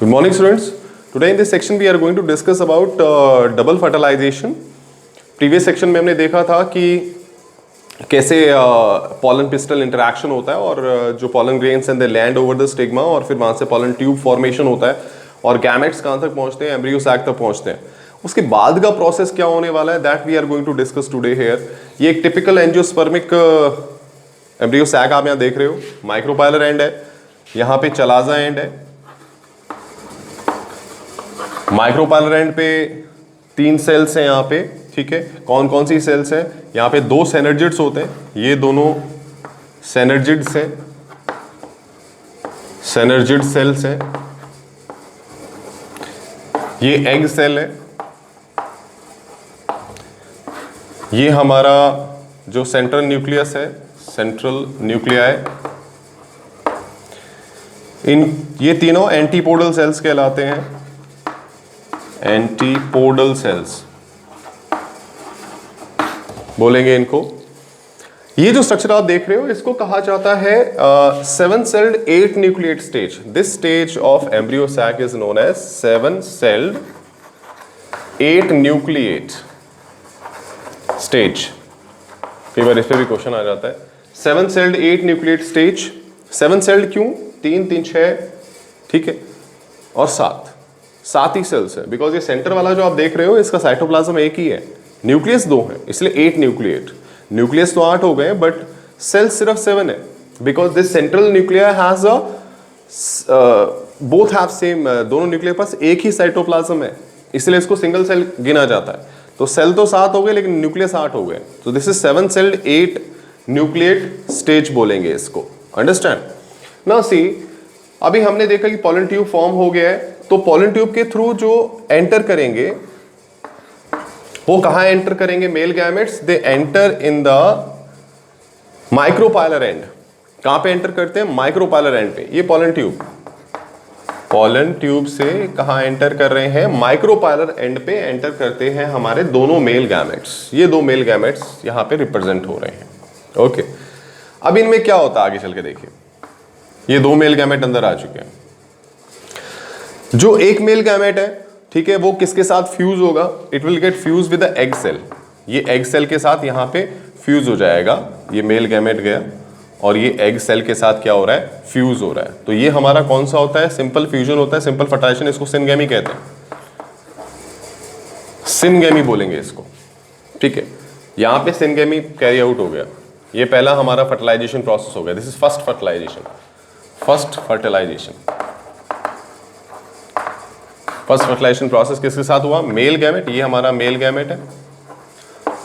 Good morning, students. Today in this section we are going to discuss about double fertilization. Previous section में हमने देखा था कि कैसे pollen pistil interaction होता है और जो pollen grains हैं they land over the stigma और फिर वहाँ से pollen tube formation होता है और gametes कहाँ तक पहुँचते हैं, embryo sac तक पहुँचते हैं. उसके बाद का process क्या होने वाला है that we are going to discuss today here. ये एक typical angiospermic embryo sac आप यहाँ देख रहे हो, micropylar end है, यहाँ पे chalaza end है. माइक्रोपाइलर एंड पे 3 सेल्स हैं यहाँ पे, ठीक है. कौन कौन सी सेल्स हैं? यहाँ पे 2 सेनर्जिड्स होते हैं, ये दोनों सेनर्जिड्स हैं, सेनर्जिड सेल्स हैं. ये एग सेल है, ये हमारा जो सेंट्रल न्यूक्लियस है, सेंट्रल न्यूक्लियाई. ये तीनों एंटीपोडल सेल्स कहलाते हैं, एंटीपोडल सेल्स बोलेंगे इनको. ये जो स्ट्रक्चर आप देख रहे हो इसको कहा जाता है 7 celled 8 nucleate stage. This stage of embryo sac is known as 7 celled 8 nucleate stage. कई बार इस पे भी क्वेश्चन आ जाता है. 7 celled 8 nucleate stage. 7 celled क्यों? 3 3 6, ठीक है, और 7 ही सेल्स है. बिकॉज ये सेंटर वाला जो आप देख रहे हो इसका साइटोप्लाज्म एक ही है, न्यूक्लियस 2 है, इसलिए 8 न्यूक्लिएट. न्यूक्लियस तो 8 हो गए बट सेल्स सिर्फ 7 है. Because this central nuclear has both have same, दोनों न्यूक्लियर पास एक ही साइटोप्लाज्म है, इसलिए इसको सिंगल सेल गिना जाता है. तो सेल तो 7 हो गए लेकिन न्यूक्लियस 8 हो गए. तो this is 7 celled 8 nucleate stage बोलेंगे इसको. अंडरस्टैंड ना. सी अभी हमने देखा कि पॉलन ट्यूब फॉर्म हो गया है, तो पॉलन ट्यूब के थ्रू जो एंटर करेंगे वो कहां एंटर करेंगे? Male gametes they enter in the micropylar and. कहां पे एंटर करते हैं? माइक्रोपाइलर एंड पे. ये पॉलन ट्यूब से कहां एंटर कर रहे हैं? माइक्रोपाइलर एंड पे एंटर करते हैं हमारे दोनों मेल गैमेट्स. ये 2 मेल गैमेट्स यहां पे रिप्रेजेंट हो रहे हैं. ओके, अब इनमें क्या होता है आगे चल के देखिए. ये 2 मेल गैमेट अंदर आ चुके हैं. जो एक मेल गैमेट है, ठीक है, वो किसके साथ फ्यूज होगा? It will get fuse with the egg cell. ये एग सेल के साथ यहां पे फ्यूज हो जाएगा. ये मेल गैमेट गया और ये एग सेल के साथ क्या हो रहा है? फ्यूज हो रहा है. तो ये हमारा कौन सा होता है? सिंपल फ्यूजन होता है, सिंपल फर्टाइजेशन. इसको सिनगेमी कहते हैं, सिनगेमी बोलेंगे इसको, ठीक है. यहां पे सिनगेमी कैरी आउट हो गया. ये पहला हमारा फर्टिलाइजेशन प्रोसेस हो गया. This is first fertilisation. First fertilisation process किसके साथ हुआ? Male gamete. ये हमारा मेल गैमेट है.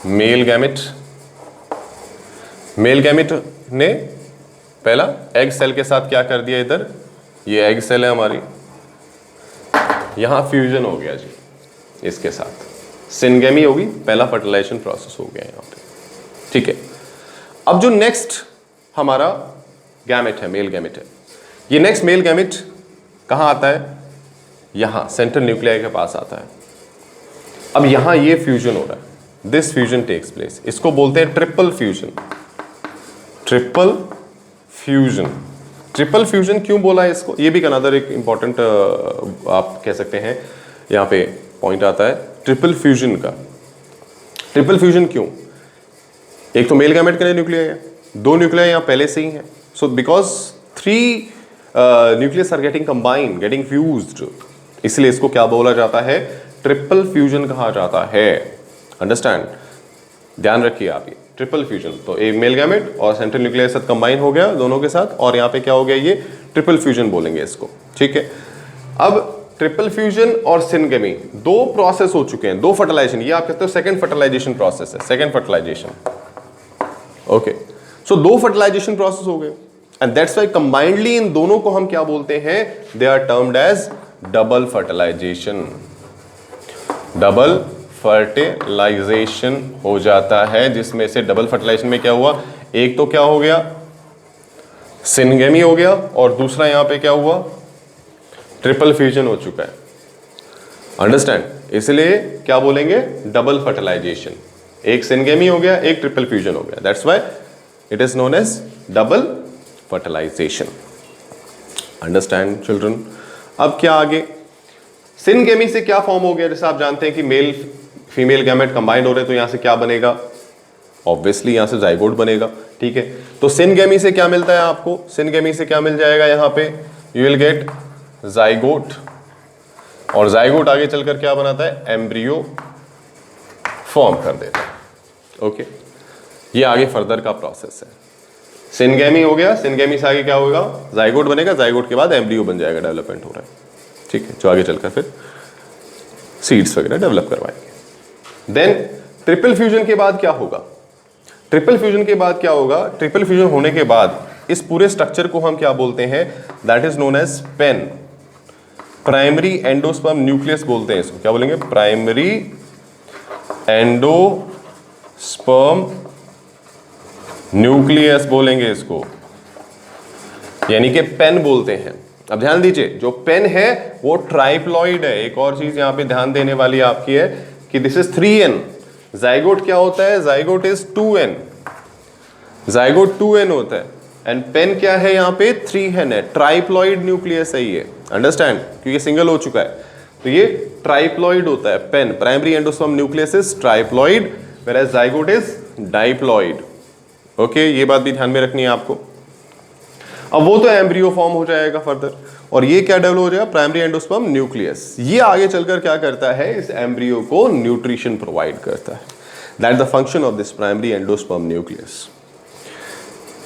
मेल गैमेट ने पहला एग सेल के साथ क्या कर दिया? इधर ये एग सेल है हमारी, यहां फ्यूजन हो गया जी इसके साथ. सिनगेमी होगी, पहला फर्टिलाइजेशन प्रोसेस हो गया यहां पे, ठीक है. अब जो नेक्स्ट हमारा गैमेट है, मेल गैमेट है, ये नेक्स्ट मेल गैमेट कहां आता है? यहां सेंट्रल न्यूक्लियाई के पास आता है. अब यहां ये फ्यूजन हो रहा है. This fusion takes place. इसको बोलते हैं ट्रिपल फ्यूजन. ट्रिपल फ्यूजन क्यों बोला है इसको? ये भी अनदर एक इंपॉर्टेंट आप कह सकते हैं यहां पे पॉइंट आता है ट्रिपल फ्यूजन का. ट्रिपल फ्यूजन क्यों? एक तो मेल गैमेट का न्यूक्लियाई है, 2 न्यूक्लियाई यहां पहले से ही है. So because 3 nucleus are getting combined, getting fused, इसलिए इसको क्या बोला जाता है? ट्रिपल फ्यूजन कहा जाता है. अंडरस्टैंड, ध्यान रखिए आप. ये ट्रिपल फ्यूजन, तो एक मेल गैमेट और सेंट्रल न्यूक्लियस साथ कंबाइन हो गया दोनों के साथ, और यहाँ पे क्या हो गया? ये ट्रिपल फ्यूजन बोलेंगे इसको, ठीक है. अब ट्रिपल फ्यूजन और सिनगेमी 2 प्रोसेस हो चुके हैं, 2 फर्टिलाइजेशन. ये आप कहते हो सेकेंड फर्टिलाइजेशन प्रोसेस है, second fertilisation. Okay, so 2 fertilisation process हो गए एंड दैट्स व्हाई कंबाइंडली इन दोनों को हम क्या बोलते हैं? They are termed as double fertilisation. Double fertilisation हो जाता है, जिसमें से डबल फर्टिलाइजेशन में क्या हुआ? एक तो क्या हो गया? सिनगेमी हो गया, और दूसरा यहां पे क्या हुआ? ट्रिपल फ्यूजन हो चुका है. अंडरस्टैंड, इसलिए क्या बोलेंगे? Double fertilisation. एक सिनगेमी हो गया, एक ट्रिपल फ्यूजन हो गया. That's why it is known as double fertilization. Understand, children? अब क्या आगे, सिनगेमी से क्या फॉर्म हो गया, जैसे आप जानते हैं कि मेल फीमेल गैमेट कंबाइंड हो रहे हैं, तो यहां से क्या बनेगा, ऑब्वियसली यहां से जाइगोट बनेगा, ठीक है। तो सिनगेमी से क्या मिलता है आपको, सिनगेमी से क्या मिल जाएगा, यहां पे यू विल गेट जाइगोट, और जाइगोट आगे चलकर क्या बनाता है, एम्ब्रियो फॉर्म कर देता है। ओके, ये आगे फर्दर का प्रोसेस है। सिनगेमी हो गया, सिनगेमी से आगे क्या होगा, जाइगोट बनेगा, जाइगोट के बाद एम्ब्रियो बन जाएगा, डेवलपमेंट हो रहा है, ठीक है, जो आगे चलकर फिर सीड्स वगैरह डेवलप करवाएंगे। देन ट्रिपल फ्यूजन के बाद क्या होगा, ट्रिपल फ्यूजन के बाद क्या होगा, ट्रिपल फ्यूजन होने के बाद इस पूरे स्ट्रक्चर को हम क्या बोलते हैं, that is known as PEN, primary endosperm nucleus बोलते हैं इसको, क्या बोलेंगे, प्राइमरी एंडोस्पर्म न्यूक्लियस बोलेंगे इसको, यानी कि पेन बोलते हैं। अब ध्यान दीजिए, जो पेन है वो ट्राइप्लॉइड है। एक और चीज यहां पे ध्यान देने वाली आपकी है कि दिस इज 3n, जाइगोट क्या होता है, zygote is 2n, zygote 2n होता है, एंड पेन क्या है, यहां पे 3n है, ट्राइप्लॉइड न्यूक्लियस है ये, अंडरस्टैंड, क्योंकि सिंगल हो चुका है, तो ये ट्राइप्लॉइड होता है PEN, primary endosperm nucleus is triploid, whereas zygote is diploid. Okay, ये बात भी ध्यान में रखनी है आपको। अब वो तो एम्ब्रियो फॉर्म हो जाएगा फर्दर, और ये क्या डेवलप हो जाएगा, प्राइमरी एंडोस्पर्म न्यूक्लियस, ये आगे चलकर क्या करता है, इस एम्ब्रियो को न्यूट्रिशन प्रोवाइड करता है, that the function of this primary endosperm nucleus.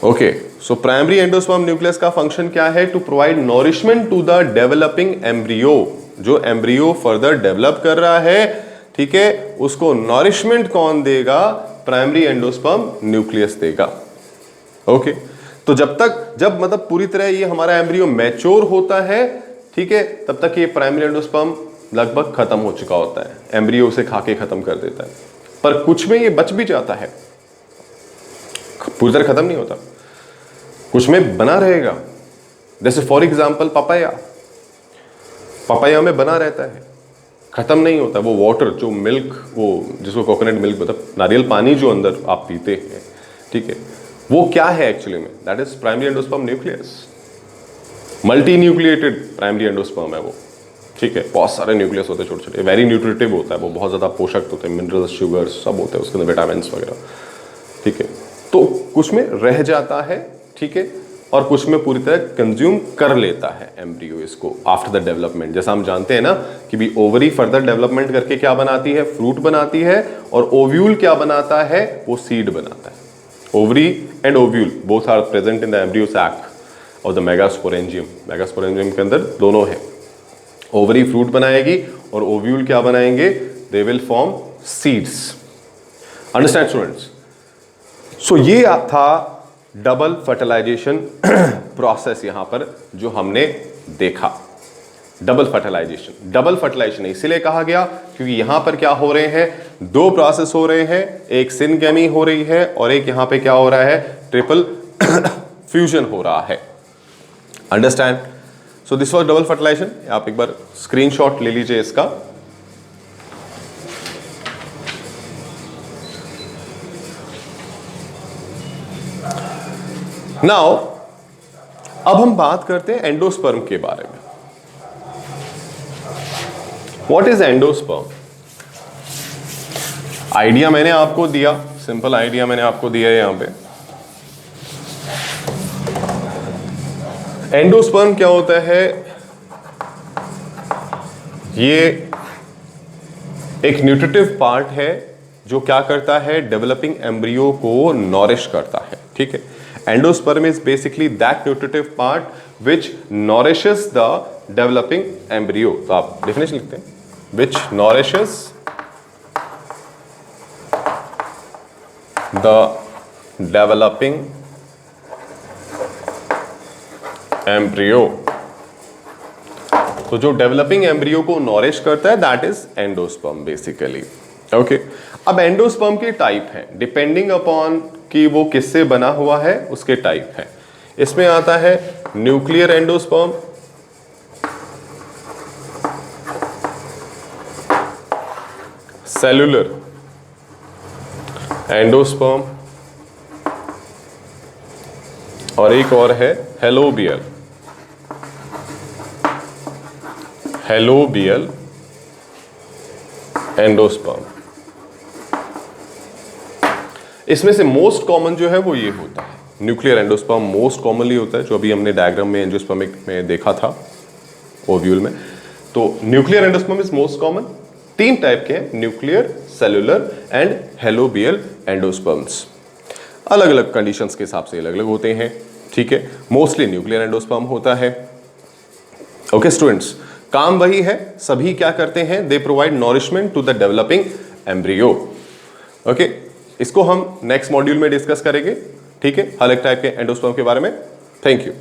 Okay, so primary endosperm nucleus का फंक्शन क्या है, to provide nourishment to the developing embryo, जो एम्ब्रियो फर्दर डेवलप कर रहा है, ठीक है, उसको नॉरिशमेंट कौन देगा, प्राइमरी एंडोस्पर्म न्यूक्लियस देगा। ओके, तो जब मतलब पूरी तरह ये हमारा एम्ब्रियो मैच्योर होता है, ठीक है, तब तक ये प्राइमरी एंडोस्पर्म लगभग खत्म हो चुका होता है, एम्ब्रियो उसे खा के खत्म कर देता है, पर कुछ में ये बच भी जाता है, पूरी तरह खत्म नहीं होता, कुछ में बना रहेगा। जैसे फॉर एग्जाम्पल पपाया, पपाया में बना रहता है, खत्म नहीं होता, वो वाटर जो मिल्क, वो जिसको कोकोनट मिल्क मतलब नारियल पानी जो अंदर आप पीते हैं, ठीक है, वो क्या है एक्चुअली में, that is primary endosperm nucleus, multi nucleated primary endosperm है वो, ठीक है, बहुत सारे न्यूक्लियस होते हैं छोटे छोटे, वेरी न्यूट्रिटिव होता है वो, बहुत ज्यादा पोषक होते हैं, मिनरल्स, शुगर्स सब होते हैं उसके अंदर, विटामिन वगैरह, ठीक है, तो कुछ में रह जाता है, ठीक है, और कुछ में पूरी तरह कंज्यूम कर लेता है एम्ब्रियो इसको आफ्टर द डेवलपमेंट। जैसा हम जानते हैं ना कि भी ओवरी फर्दर डेवलपमेंट करके क्या बनाती है, फ्रूट बनाती है, और ओव्यूल क्या बनाता है, वो सीड बनाता है। Ovary and ovule both are present in the embryo sac और द मेगास्पोरेंजियम, मेगास्पोरेंजियम के अंदर दोनों है। ओवरी फ्रूट बनाएगी और ओव्यूल क्या बनाएंगे, they will form seeds. Understand students? So ये था डबल फर्टिलाइजेशन प्रोसेस यहां पर जो हमने देखा। डबल फर्टिलाइजेशन इसीलिए कहा गया क्योंकि यहां पर क्या हो रहे हैं, दो प्रोसेस हो रहे हैं, एक सिनगेमी हो रही है और एक यहां पे क्या हो रहा है, ट्रिपल फ्यूजन हो रहा है। Understand? So this was double fertilisation. आप एक बार स्क्रीनशॉट ले लीजिए इसका। नाउ अब हम बात करते हैं एंडोस्पर्म के बारे में। What is endosperm? आइडिया मैंने आपको दिया, सिंपल आइडिया मैंने आपको दिया है यहां पे। एंडोस्पर्म क्या होता है? ये एक न्यूट्रिटिव पार्ट है जो क्या करता है, डेवलपिंग एम्ब्रियो को नॉरिश करता है। ठीक है, endosperm is basically that nutritive part which nourishes the developing embryo. तो आप डेफिनेशन लिखते हैं, which nourishes the developing embryo. तो जो डेवलपिंग एम्ब्रियो को नॉरिश करता है that is endosperm basically. Okay, अब एंडोस्पर्म के टाइप हैं डिपेंडिंग अपॉन कि वो किससे बना हुआ है, उसके टाइप है। इसमें आता है न्यूक्लियर एंडोस्पर्म, सेलुलर एंडोस्पर्म, और एक और है हेलोबियल हेलोबियल एंडोस्पर्म। इसमें से मोस्ट कॉमन जो है वो ये होता है, न्यूक्लियर एंडोस्पर्म मोस्ट कॉमनली होता है, जो अभी हमने डायग्राम में एंजियोस्पर्मिक में देखा था ओव्यूल में। तो nuclear endosperm is most common. 3 type के हैं, nuclear, cellular and helobial endosperms. अलग अलग कंडीशंस के हिसाब से अलग अलग होते हैं, ठीक है। मोस्टली न्यूक्लियर एंडोस्पर्म होता है। ओके स्टूडेंट्स, काम वही है, सभी क्या करते हैं, they provide nourishment to the developing embryo. Okay, इसको हम नेक्स्ट मॉड्यूल में डिस्कस करेंगे, ठीक है, हर एक टाइप के एंडोस्पर्म के बारे में। Thank you.